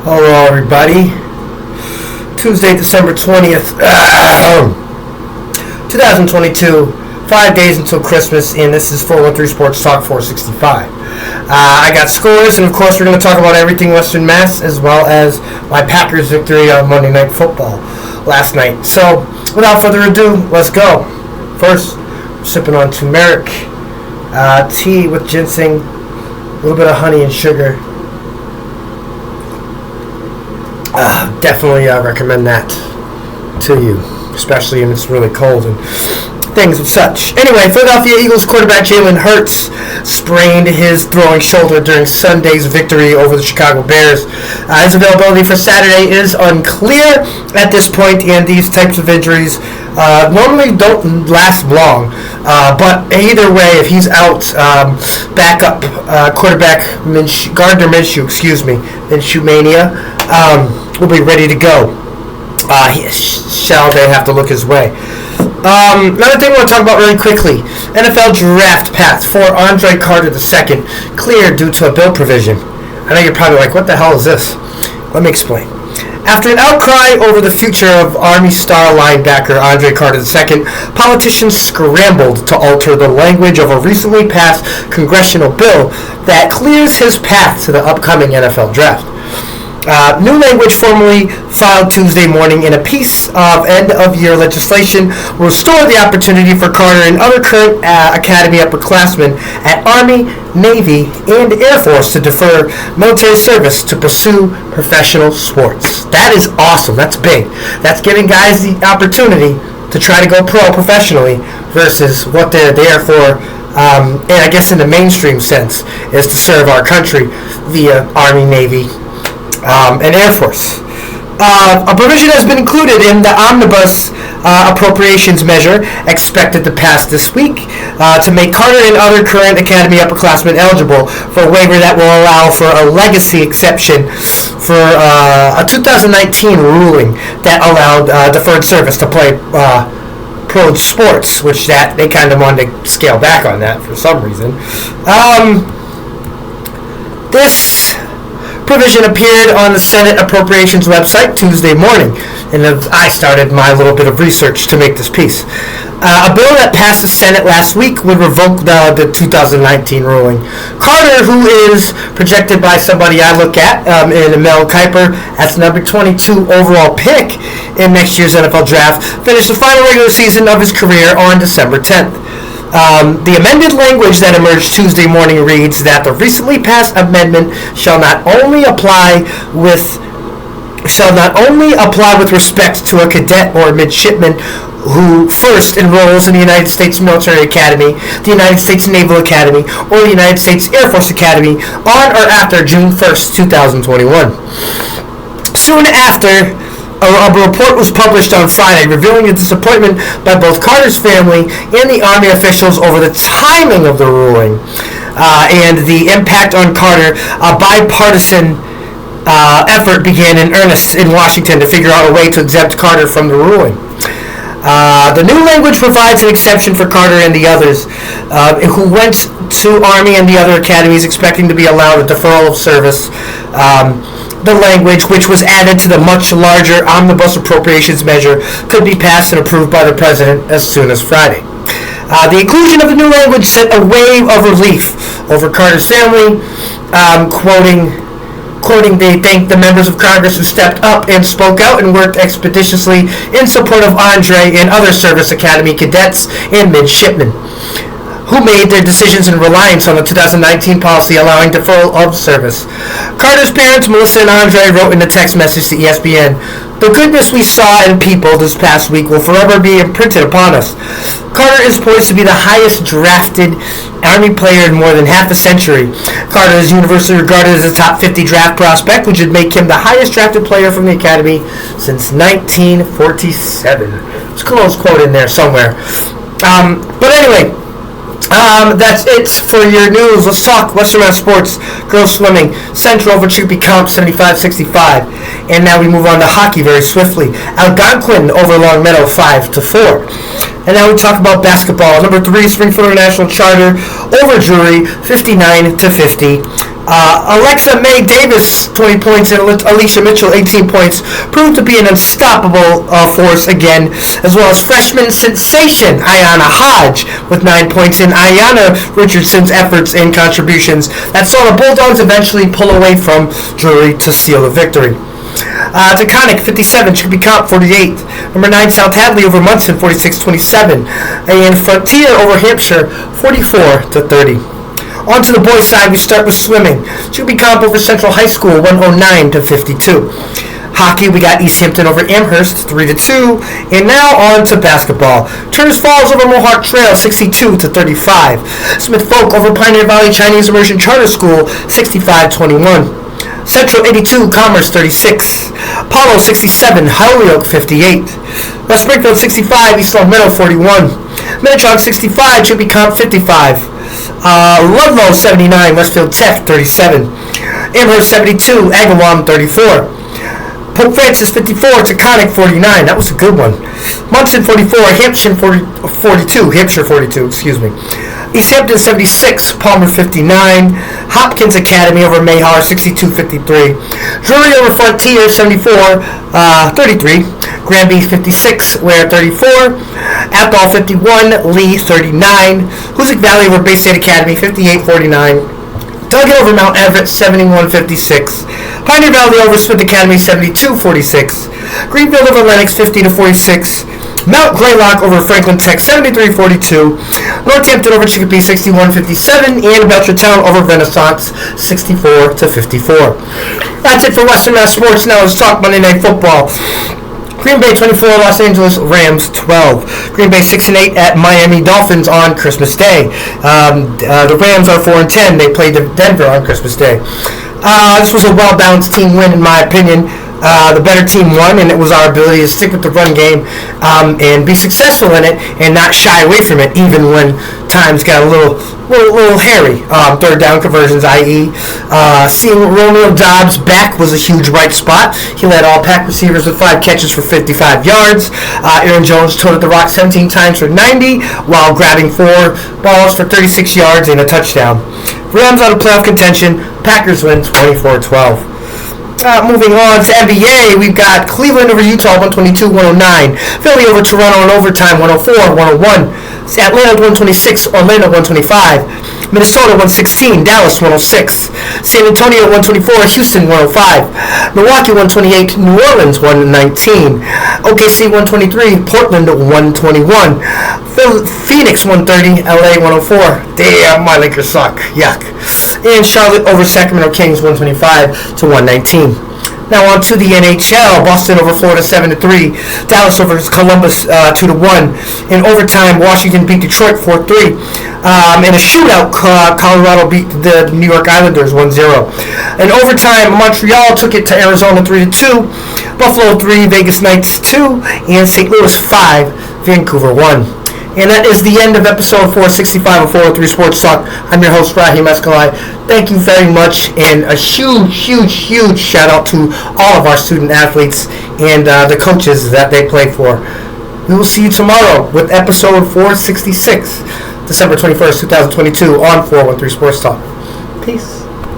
Hello, everybody. Tuesday, December 20th, 2022. 5 days until Christmas, and this is 413 Sports Talk 465. I got scores, and of course, we're going to talk about everything Western Mass, as well as my Packers victory on Monday Night Football last night. So, without further ado, let's go. First, sipping on turmeric tea with ginseng, a little bit of honey and sugar. Definitely recommend that to you, especially when it's really cold and things of such. Anyway, Philadelphia Eagles quarterback Jalen Hurts sprained his throwing shoulder during Sunday's victory over the Chicago Bears. His availability for Saturday is unclear at this point, and these types of injuries normally don't last long. But either way, if he's out, backup quarterback Gardner Minshew, Minshew Mania, will be ready to go. Shall they have to look his way? Another thing I want to talk about really quickly. NFL draft path for Andre Carter II cleared due to a bill provision. I know you're probably like, what the hell is this? Let me explain. After an outcry over the future of Army star linebacker Andre Carter II, politicians scrambled to alter the language of a recently passed congressional bill that clears his path to the upcoming NFL draft. New language formally filed Tuesday morning in a piece of end-of-year legislation will restore the opportunity for Carter and other current Academy upperclassmen at Army, Navy, and Air Force to defer military service to pursue professional sports. That is awesome. That's big. That's giving guys the opportunity to try to go pro professionally versus what they're there for. And I guess in the mainstream sense is to serve our country via Army, Navy, and Air Force. A provision has been included in the omnibus appropriations measure expected to pass this week to make Carter and other current Academy upperclassmen eligible for a waiver that will allow for a legacy exception for a 2019 ruling that allowed deferred service to play pro sports, which that they kind of wanted to scale back on that for some reason. This provision appeared on the Senate Appropriations website Tuesday morning, and I started my little bit of research to make this piece. A bill that passed the Senate last week would revoke the 2019 ruling. Carter, who is projected by somebody I look at, in Mel Kiper, as the number 22 overall pick in next year's NFL draft, finished the final regular season of his career on December 10th. The amended language that emerged Tuesday morning reads that the recently passed amendment shall not only apply with respect to a cadet or midshipman who first enrolls in the United States Military Academy, the United States Naval Academy, or the United States Air Force Academy on or after June 1st, 2021. Soon after, a report was published on Friday revealing the disappointment by both Carter's family and the Army officials over the timing of the ruling and the impact on Carter. A bipartisan effort began in earnest in Washington to figure out a way to exempt Carter from the ruling. The new language provides an exception for Carter and the others who went to Army and the other academies expecting to be allowed a deferral of service. The language, which was added to the much larger omnibus appropriations measure, could be passed and approved by the president as soon as Friday. The inclusion of the new language sent a wave of relief over Carter's family, quoting, they thank the members of Congress who stepped up and spoke out and worked expeditiously in support of Andre and other service academy cadets and midshipmen who made their decisions in reliance on the 2019 policy allowing deferral of service. Carter's parents, Melissa and Andre, wrote in a text message to ESPN, "The goodness we saw in people this past week will forever be imprinted upon us. Carter is poised to be the highest drafted Army player in more than half a century. Carter is universally regarded as a top 50 draft prospect, which would make him the highest drafted player from the Academy since 1947. There's a close quote in there somewhere. But anyway, that's it for your news. Let's talk Western Mass Sports. Girls swimming. Central over Chupi Comp 75-65. And now we move on to hockey very swiftly. Algonquin over Long Meadow 5-4. And now we talk about basketball. Number 3, Springfield International Charter over Drury 59-50. Alexa May Davis, 20 points, and Alicia Mitchell, 18 points, proved to be an unstoppable force again, as well as freshman sensation Ayana Hodge with 9 points, and Ayana Richardson's efforts and contributions that saw the Bulldogs eventually pull away from Drury to seal the victory. Taconic 57, Chicopee Comp 48. Number 9 South Hadley over Munson 46-27, and Frontier over Hampshire 44-30. On to the boys' side, we start with swimming. Chicopee Comp over Central High School 109-52. Hockey, we got East Hampton over Amherst 3-2, and now on to basketball. Turners Falls over Mohawk Trail 62-35. Smith Folk over Pioneer Valley Chinese Immersion Charter School 65-21. Central 82, Commerce 36. Apollo 67, Holyoke 58. West Springfield 65, East Long Meadow 41. Minnetonka 65, Chicopee Comp 55. Ludlow 79, Westfield Tech 37. Amherst 72, Agawam 34. Pope Francis 54, Taconic 49. That was a good one. Munson 44, Hampshire 42. East Hampton 76, Palmer 59. Hopkins Academy over Mayhaw 62-53. Drury over Frontier 74-33. Granby 56, Ware 34. Athol 51, Lee 39. Hoosick Valley over Bay State Academy 58-49. Duggan over Mount Everett 71-56. Pioneer Valley over Smith Academy 72-46. Greenfield over Lennox 50-46. Mount Greylock over Franklin Tech 73-42. Northampton over Chicopee 61-57. And Belchertown over Renaissance 64-54. That's it for Western Mass Sports. Now let's talk Monday Night Football. Green Bay 24, Los Angeles Rams 12. Green Bay 6-8 at Miami Dolphins on Christmas Day. The Rams are 4-10. They played Denver on Christmas Day. This was a well-balanced team win, in my opinion. The better team won, and it was our ability to stick with the run game and be successful in it and not shy away from it, even when times got a little hairy. Third down conversions, i.e. Seeing Romeo Dobbs back was a huge bright spot. He led all pack receivers with 5 catches for 55 yards. Aaron Jones toted the rock 17 times for 90 while grabbing 4 balls for 36 yards and a touchdown. Rams out of playoff contention. Packers win 24-12. Moving on to NBA, we've got Cleveland over Utah 122-109. Philly over Toronto in overtime 104-101. Atlanta 126, Orlando 125. Minnesota 116, Dallas 106. San Antonio 124, Houston 105. Milwaukee 128, New Orleans 119. OKC 123, Portland 121. Phoenix 130, LA 104. Damn, my Lakers suck. Yuck. And Charlotte over Sacramento Kings 125-119. Now on to the NHL. Boston over Florida 7-3. Dallas over Columbus 2-1. In overtime, Washington beat Detroit 4-3. In a shootout, Colorado beat the New York Islanders 1-0. In overtime, Montreal took it to Arizona 3-2. Buffalo 3, Vegas Knights 2, and St. Louis 5, Vancouver 1. And that is the end of episode 465 of 403 Sports Talk. I'm your host, Raheem Escalay. Thank you very much, and a huge shout out to all of our student athletes and the coaches that they play for. We will see you tomorrow with episode 466, December 21st, 2022 on 413 Sports Talk. Peace.